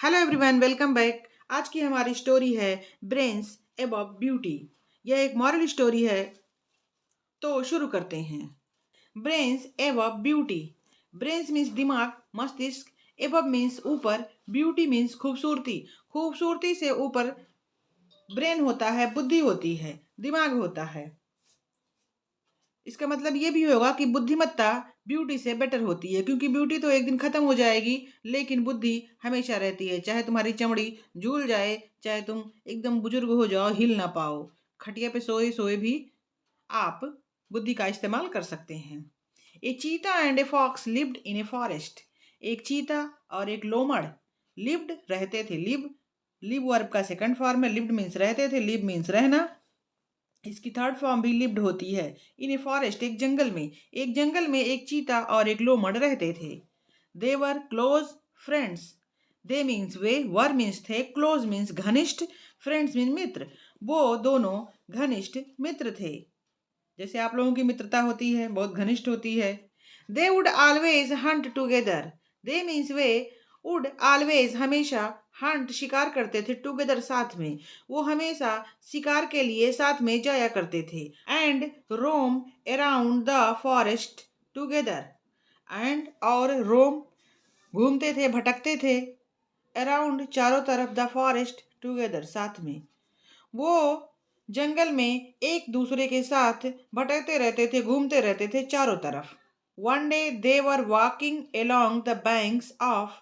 Hello everyone, welcome back. आज की हमारी स्टोरी है ब्रेन्स अबव ब्यूटी। यह एक मॉरल स्टोरी है, तो शुरू करते हैं। Brains above beauty. Brains means दिमाग, मस्तिष्क। अबव मीन्स ऊपर, ब्यूटी मीन्स खूबसूरती। खूबसूरती से ऊपर ब्रेन होता है, बुद्धि होती है, दिमाग होता है। इसका मतलब ये भी होगा कि बुद्धिमत्ता ब्यूटी से बेटर होती है, क्योंकि ब्यूटी तो एक दिन खत्म हो जाएगी, लेकिन बुद्धि हमेशा रहती है। चाहे तुम्हारी चमड़ी झूल जाए, चाहे तुम एकदम बुजुर्ग हो जाओ, हिल ना पाओ, खटिया पे सोए सोए भी आप बुद्धि का इस्तेमाल कर सकते हैं। A cheetah and a fox lived in a forest. एक चीता और एक लोमड़ लिव्ड रहते थे। लिव वर्ब का सेकंड फॉर्म है। लिव्ड मीन्स रहते थे, लिव मीन्स रहना। इसकी थर्ड फॉर्म भी लिव्ड होती है। इन ए फॉरेस्ट, एक जंगल में। एक जंगल में एक चीता और एक लोमड़ रहते थे। They were close friends. They means वे, वर मीन्स थे, क्लोज मीन्स घनिष्ठ, फ्रेंड्स मीन्स मित्र। वो दोनों घनिष्ठ मित्र थे। जैसे आप लोगों की मित्रता होती है, बहुत घनिष्ठ होती है। They would always Hunt together. They means way, would always हमेशा, हंट शिकार करते थे, टुगेदर साथ में। वो हमेशा शिकार के लिए साथ में जाया करते थे। And roam around the forest together. And और रोम घूमते थे, भटकते थे, अराउंड चारों तरफ, द फॉरेस्ट टुगेदर साथ में। वो जंगल में एक दूसरे के साथ भटकते रहते थे, घूमते रहते थे चारों तरफ। One day they were walking along the banks of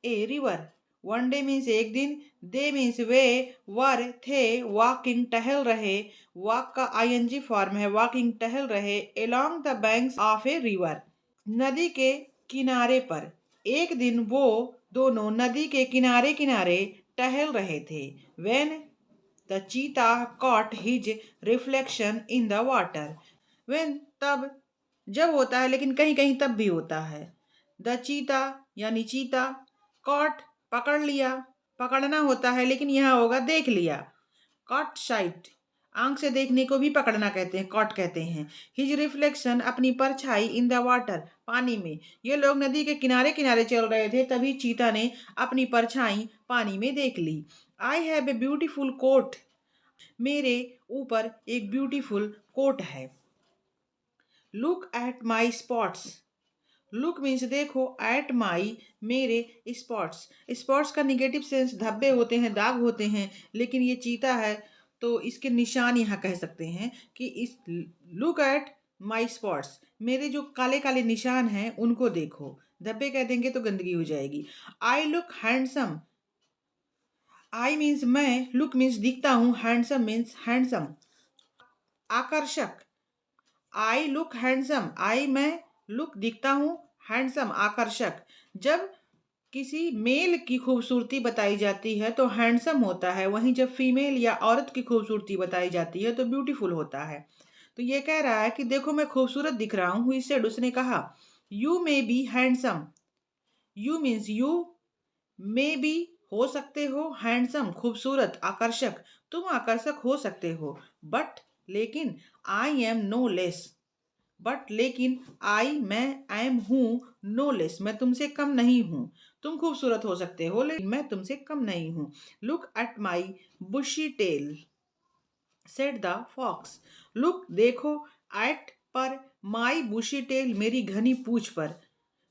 a river. One day means एक दिन, दे मीन्स वे, वर थे, वॉकिंग टहल रहे, वॉक का आईएनजी फॉर्म है, वॉकिंग टहल रहे, along the banks of a river, नदी के किनारे पर। एक दिन वो दोनों नदी के किनारे किनारे टहल रहे थे। When the cheetah caught his reflection in the water. When तब, जब होता है, लेकिन कहीं कहीं तब भी होता है। द चीता यानी चीता, कॉट पकड़ लिया, पकड़ना होता है, लेकिन यहाँ होगा देख लिया। कॉट साइट, आंख से देखने को भी पकड़ना कहते हैं, कॉट कहते हैं। हिज रिफ्लेक्शन, अपनी परछाई, इन द वाटर, पानी में। ये लोग नदी के किनारे किनारे चल रहे थे, तभी चीता ने अपनी परछाई पानी में देख ली। I have a beautiful coat. मेरे ऊपर एक ब्यूटीफुल कोट है। Look at my spots. Look means देखो, एट माई मेरे स्पॉट्स। स्पॉट्स का निगेटिव सेंस धब्बे होते हैं, दाग होते हैं, लेकिन ये चीता है तो इसके निशान यहाँ कह सकते हैं कि इस लुक एट माई स्पॉट्स, मेरे जो काले काले निशान हैं उनको देखो। धब्बे कह देंगे तो गंदगी हो जाएगी। I look handsome. I means मैं, लुक मीन्स दिखता हूँ, हैंडसम मीन्स हैंडसम, आकर्षक। आई लुक हैंडसम, आई मैं, लुक दिखता हूँ, हैंडसम आकर्षक। जब किसी मेल की खूबसूरती बताई जाती है तो हैंडसम होता है, वहीं जब फीमेल या औरत की खूबसूरती बताई जाती है तो ब्यूटीफुल होता है। तो ये कह रहा है कि देखो मैं खूबसूरत दिख रहा हूँ। इससे उसने कहा, you may be handsome. You means you, may be हो सकते हो, हैंडसम खूबसूरत, आकर्षक, तुम आकर्षक हो सकते हो। बट लेकिन, I am no less. But लेकिन, आई मैं, एम हूँ, नो लेस मैं तुमसे कम नहीं हूँ। तुम खूबसूरत हो सकते हो, लेकिन मैं तुमसे कम नहीं हूँ। Look at my bushy tail, said the fox. Look देखो, एट पर, माई बुशी टेल मेरी घनी पूछ पर,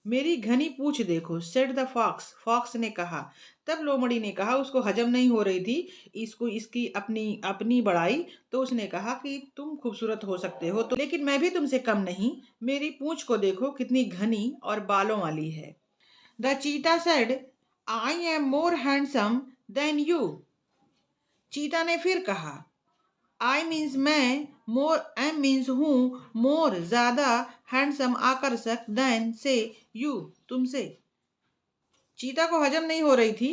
मेरी घनी पूछ देखो, सेड द फॉक्स, फॉक्स ने कहा। तब लोमड़ी ने कहा, उसको हजम नहीं हो रही थी इसको, इसकी अपनी अपनी बड़ाई, तो उसने कहा कि तुम खूबसूरत हो सकते हो तो, लेकिन मैं भी तुमसे कम नहीं, मेरी पूंछ को देखो कितनी घनी और बालों वाली है। The cheetah said, I am more handsome than you. चीता ने फिर कहा, आई मीन्स मैं, मोर एम मीन्स हूँ, मोर ज्यादा, हैंडसम आकर्षक, देन से यू तुमसे। चीता को हजम नहीं हो रही थी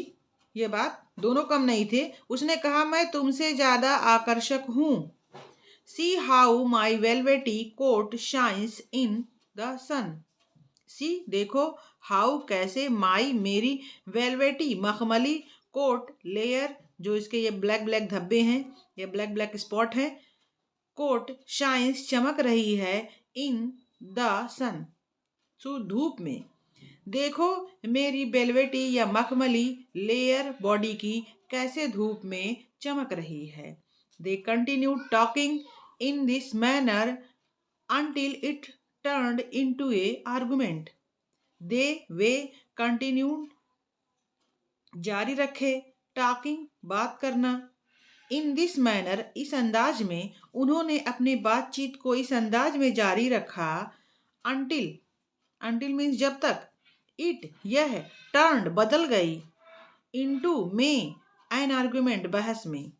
ये बात, दोनों कम नहीं थे। उसने कहा, मैं तुमसे ज्यादा आकर्षक हूँ। See how my velvety coat shines in the sun. See देखो, हाउ कैसे, माई मेरी, वेलवेटी मखमली, कोट लेयर, जो इसके ये ब्लैक ब्लैक धब्बे हैं, ये ब्लैक ब्लैक स्पॉट है, कोट शाइन्स चमक रही है, इन द सन धूप में। देखो मेरी बेलवेटी या मखमली लेयर बॉडी की कैसे धूप में चमक रही है। They continue talking in this manner until it turned into a argument. Way continued जारी रखे, टॉकिंग बात करना, इन दिस मैनर इस अंदाज में, उन्होंने अपनी बातचीत को इस अंदाज में जारी रखा, अंटिल मीन्स जब तक, इट यह टर्न्ड बदल गई, इनटू में एन आर्गुमेंट बहस में।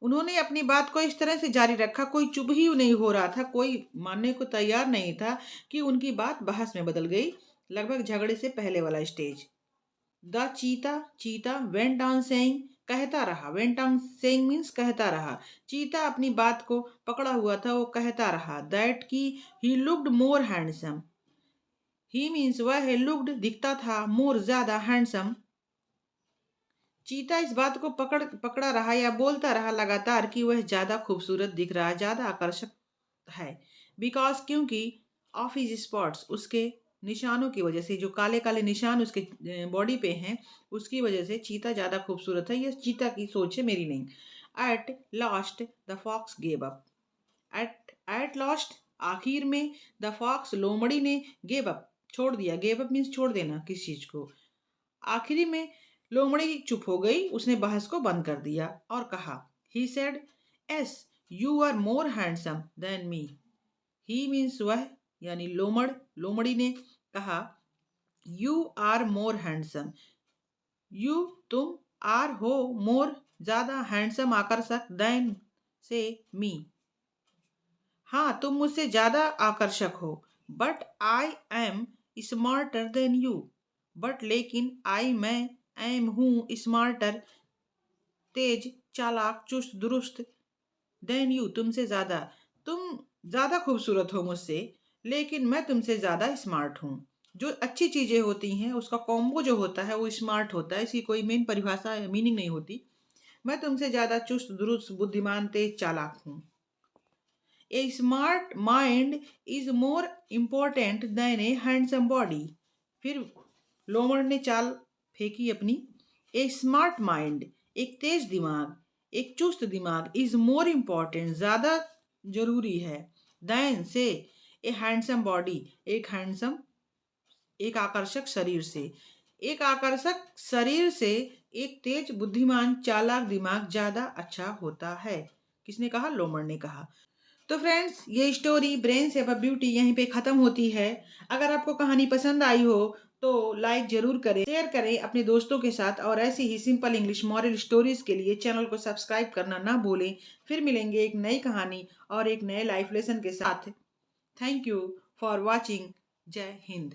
उन्होंने अपनी बात को इस तरह से जारी रखा, कोई चुप ही नहीं हो रहा था, कोई मानने को तैयार नहीं था कि उनकी बात बहस में बदल गई, लगभग झगड़े से पहले वाला स्टेज। द चीता वेंट ऑन सेइंग, कहता रहा, वेंट ऑन सेइंग मीन्स कहता रहा, चीता अपनी बात को पकड़ा हुआ था, वो कहता रहा, दैट की he looked more handsome, he means वह लुक्ड दिखता था, मोर ज्यादा, हैंडसम। चीता इस बात को पकड़ा रहा या बोलता रहा लगातार कि वह ज्यादा खूबसूरत दिख रहा, ज्यादा आकर्षक है, बिकॉज क्योंकि ऑफ हिज स्पॉट्स, उसके निशानों की वजह से, जो काले काले निशान उसके बॉडी पे हैं, उसकी वजह से चीता ज्यादा खूबसूरत है। यह चीता की सोच है, मेरी नहीं। At last the fox gave up, at last आखिर में, द फॉक्स लोमड़ी ने, गेव अप छोड़ दिया, गेव अप मीन्स छोड़ देना किसी चीज को, आखिरी में लोमड़ी चुप हो गई, उसने बहस को बंद कर दिया और कहा, he said, as you are more handsome than me, he means वह, यानी लोमड़ी ने कहा, you are more handsome, you तुम, आर हो, मोर ज्यादा, हैंडसम आकर्षक, देन से, मी हाँ तुम मुझसे ज्यादा आकर्षक हो, but I am smarter than you, but लेकिन आई मैं, एम हूँ, स्मार्टर तेज, चालाक, चुस्त दुरुस्त, देन यू तुमसे ज्यादा, तुम ज्यादा खूबसूरत हो मुझसे, लेकिन मैं तुमसे ज्यादा स्मार्ट हूँ। जो अच्छी चीजें होती हैं उसका कॉम्बो जो होता है वो स्मार्ट होता है, इसकी कोई मेन परिभाषा या मीनिंग नहीं होती। मैं तुमसे ज्यादा चुस्त दुरुस्त, बुद्धिमान, तेज, चालाक हूँ। A smart mind is more important than a handsome body, फिर लोमड़ ने चाल फेंकी अपनी, ए स्मार्ट माइंड एक तेज दिमाग, एक चुस्त दिमाग, इज मोर इम्पोर्टेंट ज्यादा जरूरी है, देन से, ए हैंडसम बॉडी एक हैंडसम, एक आकर्षक शरीर से, एक आकर्षक शरीर से एक तेज बुद्धिमान चालाक दिमाग ज्यादा अच्छा होता है। किसने कहा? लोमड़ ने कहा। तो फ्रेंड्स, ये स्टोरी ब्रेन्स एवं ब्यूटी यहीं पे ख़त्म होती है। अगर आपको कहानी पसंद आई हो तो लाइक जरूर करें, शेयर करें अपने दोस्तों के साथ, और ऐसी ही सिंपल इंग्लिश मॉरल स्टोरीज के लिए चैनल को सब्सक्राइब करना ना भूलें। फिर मिलेंगे एक नई कहानी और एक नए लाइफ लेसन के साथ। Thank you for watching. जय हिंद।